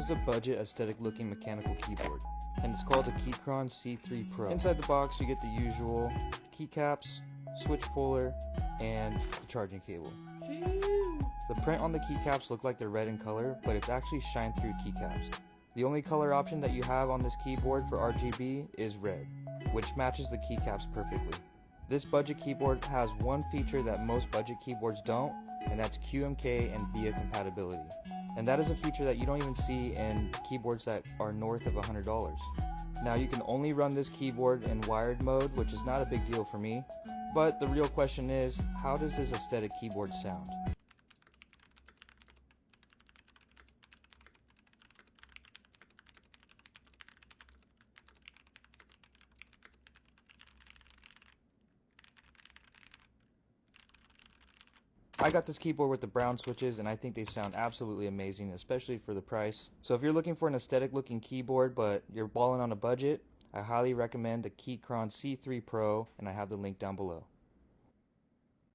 is a budget aesthetic looking mechanical keyboard, and it's called the Keychron C3 Pro. Inside the box you get the usual keycaps, switch puller, and the charging cable. The print on the keycaps look like they're red in color, but it's actually shine through keycaps. The only color option that you have on this keyboard for RGB is red, which matches the keycaps perfectly. This budget keyboard has one feature that most budget keyboards don't, and that's QMK and VIA compatibility. And that is a feature that you don't even see in keyboards that are north of $100. Now you can only run this keyboard in wired mode, which is not a big deal for me, but the real question is, how does this aesthetic keyboard sound? I got this keyboard with the brown switches and I think they sound absolutely amazing, especially for the price. So if you're looking for an aesthetic looking keyboard but you're balling on a budget, I highly recommend the Keychron C3 Pro, and I have the link down below.